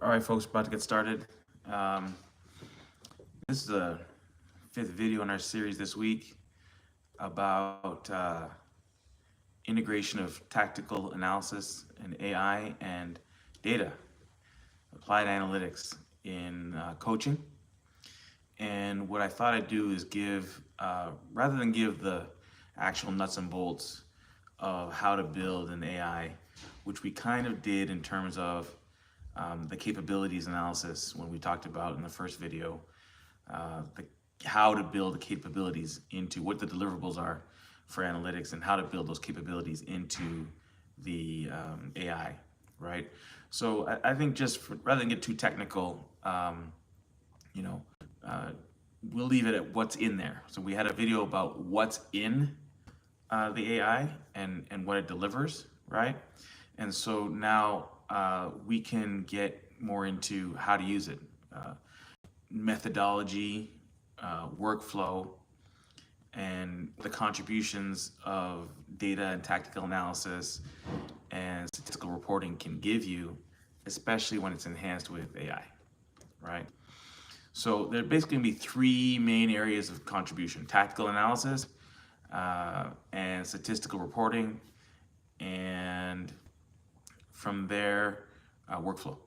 All right, folks, about to get started. Um, this is the fifth video in our series this week about integration of tactical analysis and AI and data, applied analytics in coaching. And what I thought I'd do is give, rather than give the actual nuts and bolts of how to build an AI, which we kind of did in terms of the capabilities analysis when we talked about in the first video, how to build the capabilities into what the deliverables are for analytics and how to build those capabilities into the AI, right? So I think rather than get too technical, we'll leave it at what's in there. So we had a video about what's in the AI and what it delivers, right? And so now we can get more into how to use it, methodology, workflow, and the contributions of data and tactical analysis and statistical reporting can give you, especially when it's enhanced with AI, right? So there are basically going to be three main areas of contribution: tactical analysis and statistical reporting, and from there, workflow,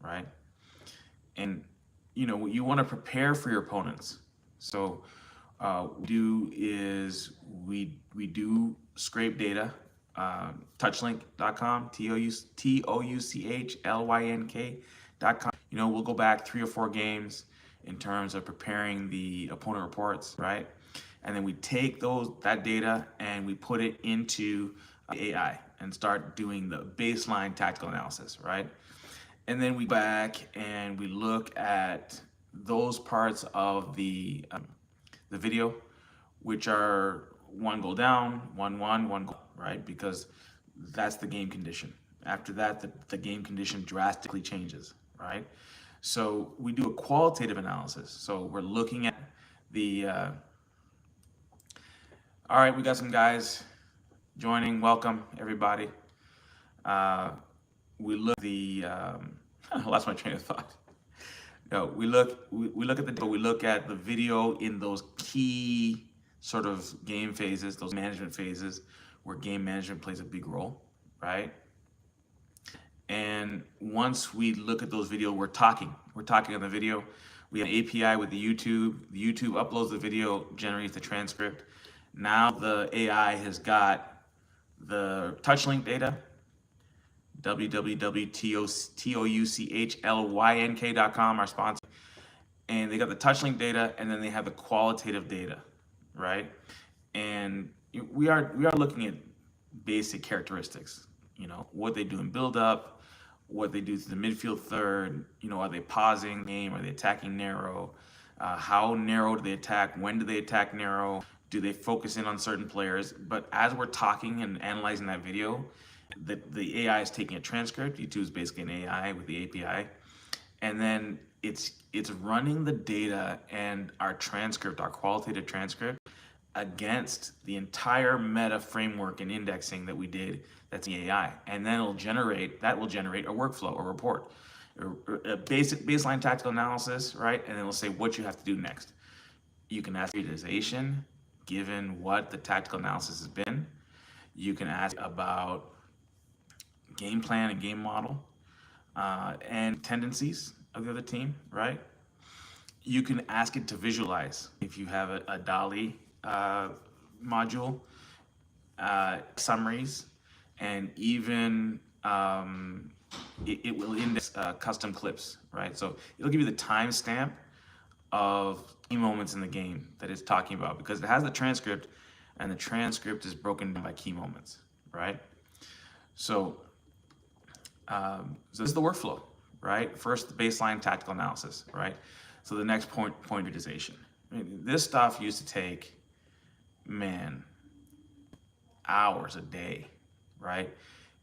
right? And you want to prepare for your opponents. So what we do is we do scrape data, touchlink.com, touchlynk.com. We'll go back 3 or 4 games in terms of preparing the opponent reports, right? And then we take that data and we put it into AI and start doing the baseline tactical analysis, right? And then we go back and we look at those parts of the video, which are 1 goal down, 1-1, 1 goal, right? Because that's the game condition. After that, the game condition drastically changes, right? So we do a qualitative analysis. So we're looking at the, all right, we got some guys joining. Welcome, everybody. We look at the, I lost my train of thought. No, we look at the video in those key sort of game phases, those management phases, where game management plays a big role, right? And once we look at those videos, we're talking on the video. We have an API with the YouTube. The YouTube uploads the video, generates the transcript. Now the AI has got the touchlink data, www.touchlynk.com, our sponsor. And they got the touchlink data, and then they have the qualitative data, right? And we are looking at basic characteristics, what they do in build up, what they do to the midfield third, are they pausing the game, are they attacking narrow, how narrow do they attack, when do they attack narrow, do they focus in on certain players? But as we're talking and analyzing that video, the AI is taking a transcript. YouTube is basically an AI with the API, and then it's running the data and our transcript, our qualitative transcript, against the entire meta framework and indexing that we did. That's the AI, and then that will generate a workflow, a report, a basic baseline tactical analysis, right? And then it'll say what you have to do next. You can ask periodization, given what the tactical analysis has been. You can ask about game plan and game model, and tendencies of the other team, right? You can ask it to visualize. If you have a DALI module, summaries, and even it will index custom clips, right? So it'll give you the timestamp of key moments in the game that it's talking about, because it has the transcript, and the transcript is broken down by key moments, right? So this is the workflow, right? First, the baseline tactical analysis, right? So the next point periodization. This stuff used to take, hours a day, right?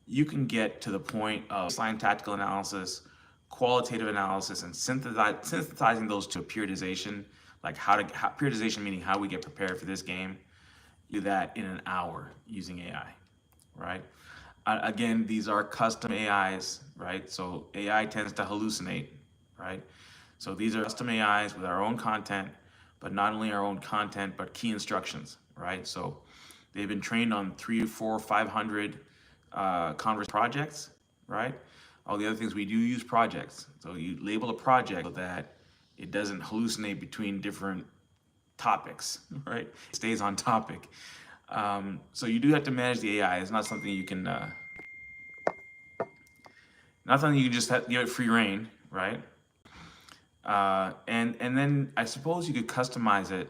You can get to the point of baseline tactical analysis, qualitative analysis, and synthesizing those to a periodization, like periodization meaning how we get prepared for this game. Do that in an hour using AI, right? Again, these are custom AIs, right? So AI tends to hallucinate, right? So these are custom AIs with our own content, but not only our own content, but key instructions, right? So they've been trained on 3, 4, 500 converse projects, right? All the other things, we do use projects. So you label a project so that it doesn't hallucinate between different topics, right? It stays on topic. So you do have to manage the AI. It's not something you can, just give it free reign, right? And then I suppose you could customize it.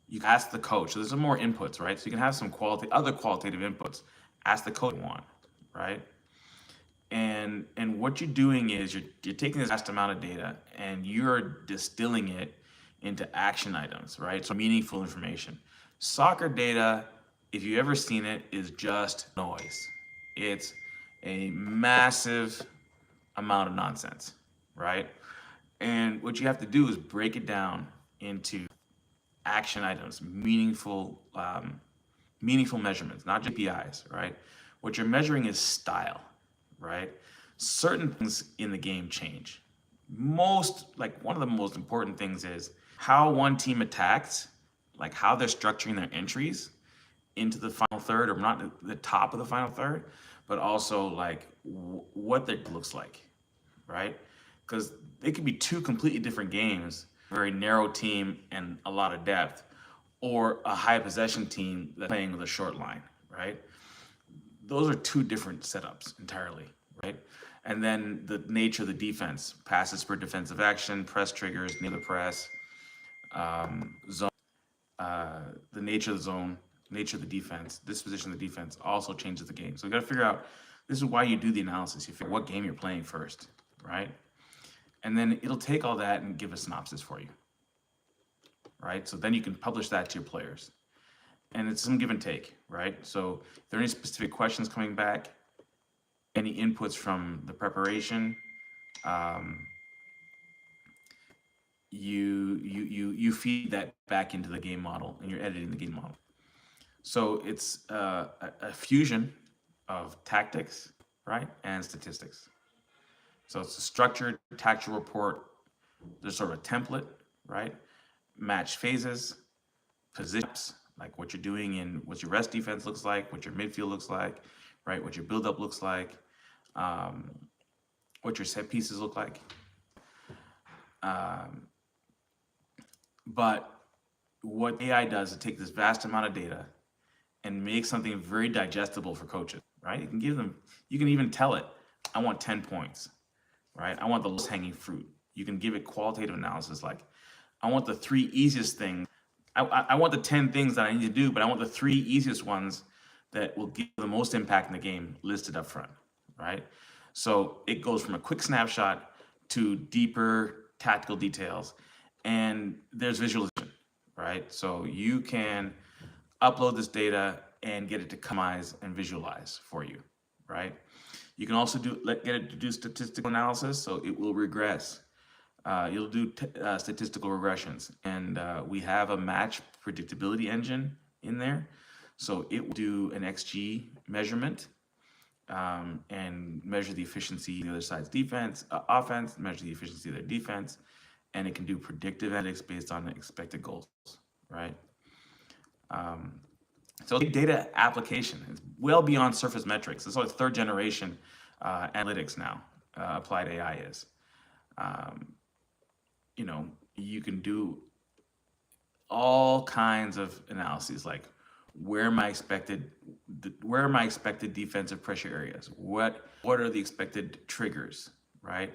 You can ask the coach. So there's some more inputs, right? So you can have some other qualitative inputs. Ask the coach what you want, right? And what you're doing is you're taking this vast amount of data and you're distilling it into action items, right? So meaningful information. Soccer data, if you've ever seen it, is just noise. It's a massive amount of nonsense, right? And what you have to do is break it down into action items, meaningful measurements, not GPIs, right? What you're measuring is style, right? Certain things in the game change. One of the most important things is how one team attacks, like how they're structuring their entries into the final third, or not the top of the final third, but also like what that looks like, right? Because they could be two completely different games, a very narrow team and a lot of depth, or a high possession team that's playing with a short line, right? Those are two different setups entirely, right? And then the nature of the defense, passes per defensive action, press triggers, near the press, zone, the nature of the zone, nature of the defense, disposition of the defense also changes the game. So you got to figure out, this is why you do the analysis. You figure what game you're playing first, right? And then it'll take all that and give a synopsis for you, right? So then you can publish that to your players. And it's some give and take, right? So if there are any specific questions coming back, any inputs from the preparation, you feed that back into the game model, and you're editing the game model. So it's a fusion of tactics, right, and statistics. So it's a structured tactical report. There's sort of a template, right? Match phases, positions, like what you're doing in what your rest defense looks like, what your midfield looks like, right? What your build-up looks like, what your set pieces look like. But what AI does is take this vast amount of data and make something very digestible for coaches, right? You can even tell it, I want 10 points, right? I want the lowest hanging fruit. You can give it qualitative analysis like, I want the 3 easiest things. I want the 10 things that I need to do, but I want the 3 easiest ones that will give the most impact in the game listed up front, right? So it goes from a quick snapshot to deeper tactical details, and there's visualization, right? So you can upload this data and get it to customize and visualize for you, right? You can also get it to do statistical analysis, so it will regress. You'll do statistical regressions, and we have a match predictability engine in there. So it will do an XG measurement and measure the efficiency of the other side's offense, measure the efficiency of their defense, and it can do predictive analytics based on expected goals, right? So data application is well beyond surface metrics. It's like 3rd generation analytics now, applied AI is. You can do all kinds of analyses, like where are my expected defensive pressure areas? What are the expected triggers, right?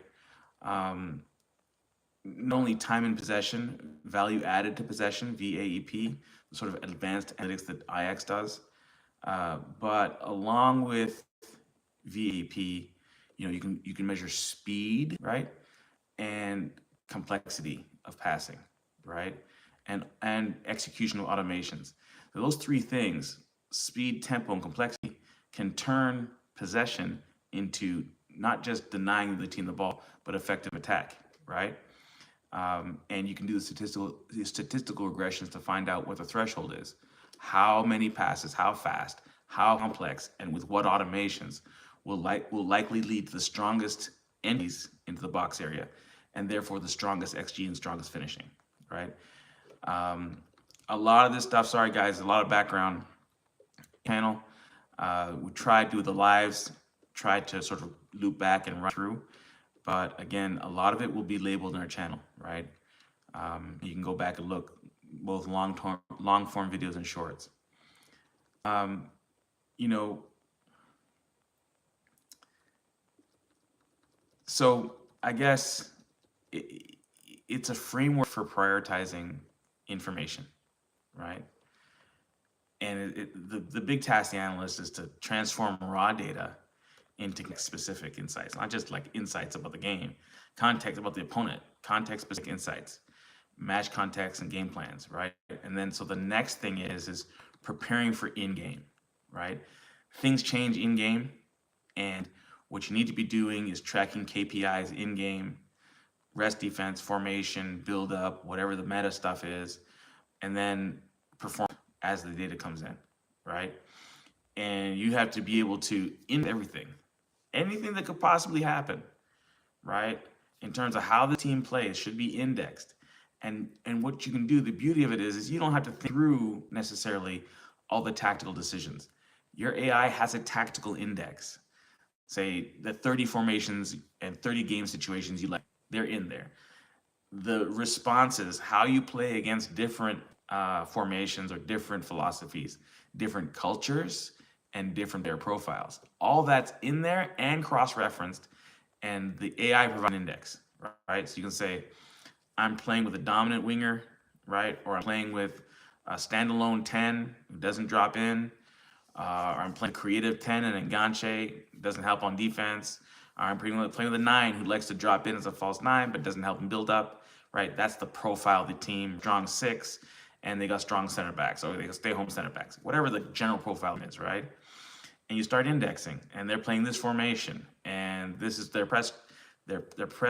Not only time in possession, value added to possession, VAEP, the sort of advanced analytics that IX does, but along with VAEP, you can measure speed, right, and complexity of passing, right, and executional automations. So those 3 things, speed, tempo, and complexity, can turn possession into not just denying the team the ball, but effective attack, right? And you can do the statistical regressions to find out what the threshold is. How many passes, how fast, how complex and with what automations will likely lead to the strongest entries into the box area, and therefore the strongest XG and strongest finishing, right? A lot of this stuff, sorry guys, a lot of background channel. We tried to do the lives, tried to sort of loop back and run through, but again, a lot of it will be labeled in our channel, right? You can go back and look both long form videos and shorts. You know, so I guess it's a framework for prioritizing information, right? And the big task of the analyst is to transform raw data into specific insights, not just like insights about the game, context about the opponent, context specific insights, match context and game plans, right? And then so the next thing is preparing for in-game, right? Things change in-game, and what you need to be doing is tracking KPIs in-game, rest defense, formation, build up, whatever the meta stuff is, and then perform as the data comes in, right? And you have to be able to in everything, anything that could possibly happen, right? In terms of how the team plays should be indexed. And what you can do, the beauty of it is you don't have to think through necessarily all the tactical decisions. Your AI has a tactical index. Say the 30 formations and 30 game situations you like, they're in there. The responses, how you play against different formations or different philosophies, different cultures, and different their profiles. All that's in there and cross-referenced, and the AI provides an index, right? So you can say, I'm playing with a dominant winger, right? Or I'm playing with a standalone 10 who doesn't drop in, or I'm playing creative 10 and Enganche, doesn't help on defense. Or I'm playing with a 9 who likes to drop in as a false 9 but doesn't help him build up, right? That's the profile of the team. Strong 6, and they got strong center backs, or they got stay-home center backs, whatever the general profile is, right? And you start indexing, and they're playing this formation, and this is their press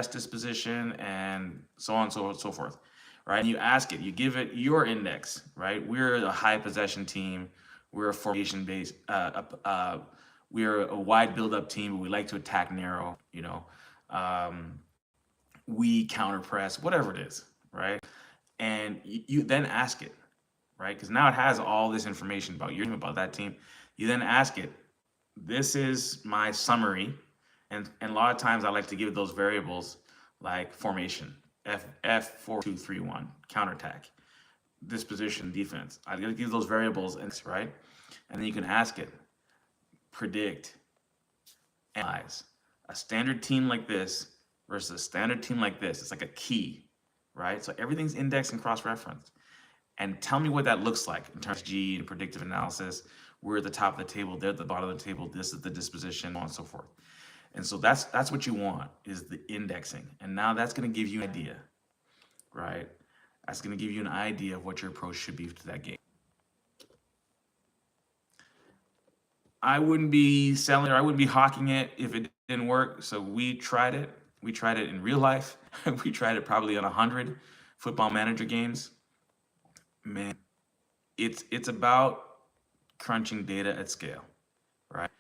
disposition, and so on and so forth, right? And you ask it, you give it your index, right? We're a high possession team. We're a formation based, we're a wide build-up team, but we like to attack narrow, you know. We counter press, whatever it is, right? And you then ask it, right? Because now it has all this information about you, about that team. You then ask it, this is my summary. And a lot of times I like to give those variables like formation, F4-2-3-1, counterattack, disposition, defense. I gotta give those variables, right? And then you can ask it, predict, analyze. A standard team like this versus a standard team like this. It's like a key, right? So everything's indexed and cross-referenced. And tell me what that looks like in terms of G and predictive analysis. We're at the top of the table, they're at the bottom of the table, this is the disposition, so on and so forth. And so that's what you want, is the indexing. And now that's gonna give you an idea, right? That's gonna give you an idea of what your approach should be to that game. I wouldn't be selling, or I wouldn't be hawking it if it didn't work. So we tried it. We tried it in real life. We tried it probably on 100 football manager games. Man, it's about crunching data at scale, right?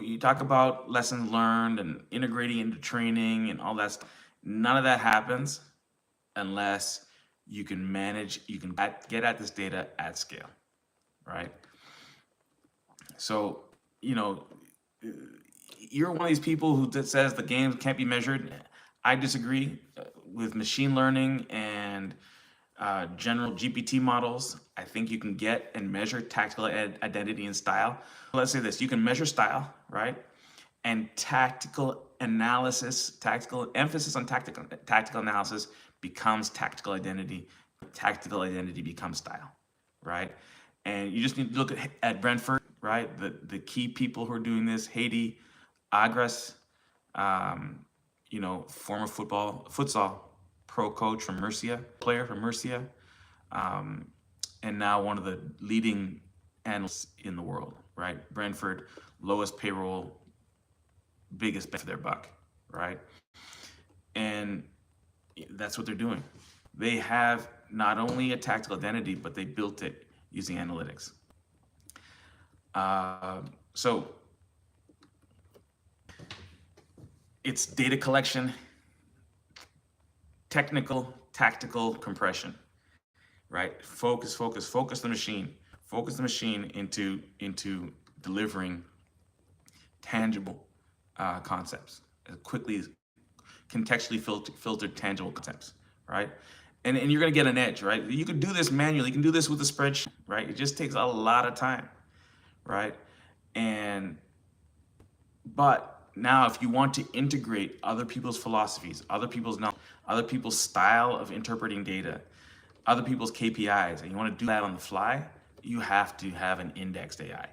You talk about lessons learned and integrating into training and all that stuff. None of that happens unless you can manage, you can get at this data at scale, right? So, you know, you're one of these people who says the game can't be measured. I disagree. With machine learning and general GPT models, I think you can get and measure tactical identity and style. Let's say this, you can measure style, right? And tactical analysis, tactical emphasis on tactical analysis becomes tactical identity. Tactical identity becomes style, right? And you just need to look at Brentford, right? The key people who are doing this, Haydée Agras, you know, former futsal pro coach from Murcia, player from Murcia, and now one of the leading analysts in the world, right? Brentford, lowest payroll, biggest bang for their buck, right? And that's what they're doing. They have not only a tactical identity, but they built it using analytics. So it's data collection, technical, tactical compression, right? Focus the machine. Focus the machine into delivering tangible concepts as quickly, contextually filtered tangible concepts, right? And you're gonna get an edge, right? You can do this manually. You can do this with a spreadsheet, right? It just takes a lot of time, right? And but now, if you want to integrate other people's philosophies, other people's knowledge, other people's style of interpreting data, other people's KPIs, and you want to do that on the fly, you have to have an indexed AI,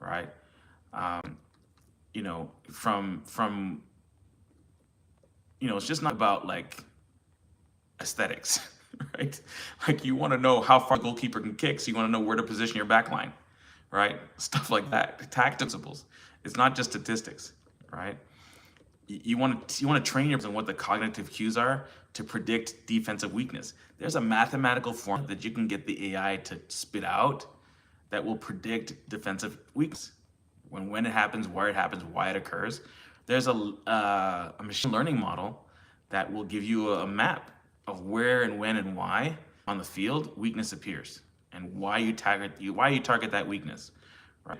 right? You know, from you know, it's just not about like aesthetics, right? Like you want to know how far the goalkeeper can kick, so you want to know where to position your back line, right? Stuff like that. Tactical principles. It's not just statistics, right? You want to train yourself on what the cognitive cues are to predict defensive weakness. There's a mathematical formula that you can get the AI to spit out that will predict defensive weakness. When it happens, where it happens, why it occurs. There's a machine learning model that will give you a map of where and when and why on the field weakness appears and why you target that weakness, right?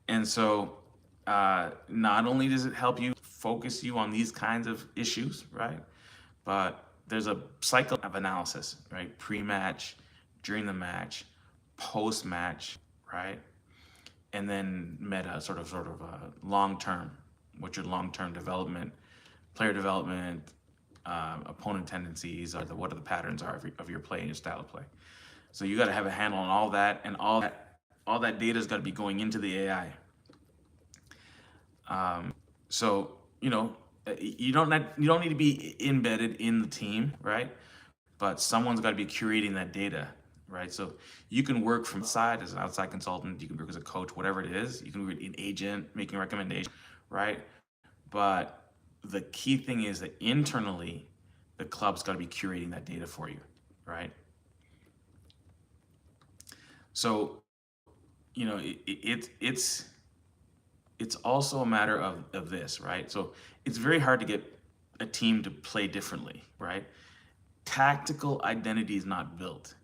And so not only does it help you focus you on these kinds of issues, right? But there's a cycle of analysis, right? Pre-match, during the match, post-match, right? And then meta, sort of long-term, what's your long-term development, player development, opponent tendencies, or what are the patterns are of your play and your style of play. So you got to have a handle on all that, and all that data has got to be going into the AI. So you know, you don't need to be embedded in the team, right? But someone's got to be curating that data, right? So you can work from outside as an outside consultant, you can work as a coach, whatever it is. You can be an agent making recommendations, right? But the key thing is that internally, the club's got to be curating that data for you, right? So, you know, it's also a matter of this, right? So it's very hard to get a team to play differently, right? Tactical identity is not built.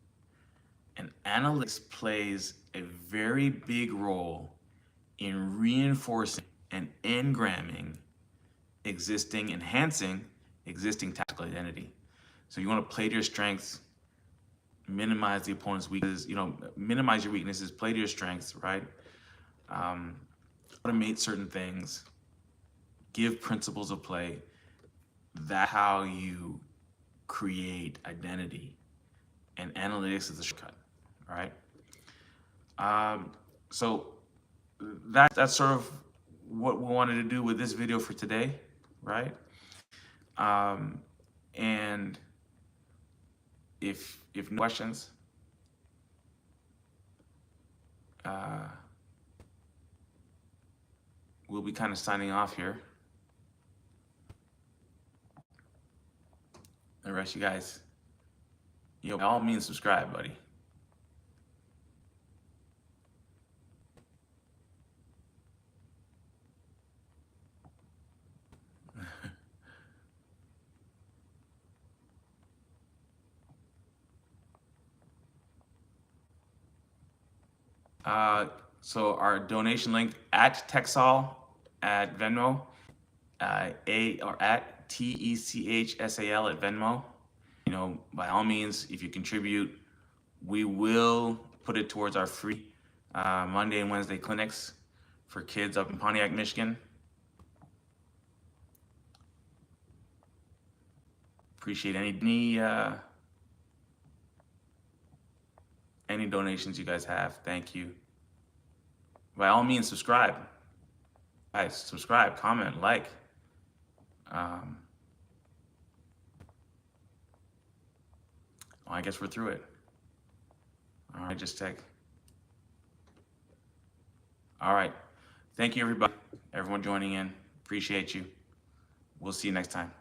And analytics plays a very big role in reinforcing and engramming enhancing existing tactical identity. So you want to play to your strengths, minimize the opponent's weaknesses, you know, minimize your weaknesses, play to your strengths, right? Automate certain things, give principles of play. That's how you create identity. And analytics is a shortcut, right? So that's sort of what we wanted to do with this video for today, right? And if no questions, we'll be kind of signing off here. The rest of you guys, you know, by all means, subscribe, buddy. So our donation link at Techsal at Venmo, at TECHSAL at Venmo. You know, by all means, if you contribute, we will put it towards our free Monday and Wednesday clinics for kids up in Pontiac, Michigan. Appreciate any donations you guys have. Thank you. By all means, subscribe. Guys, subscribe, comment, like. Well, I guess we're through it. All right, just tech. All right. Thank you, everybody. Everyone joining in. Appreciate you. We'll see you next time.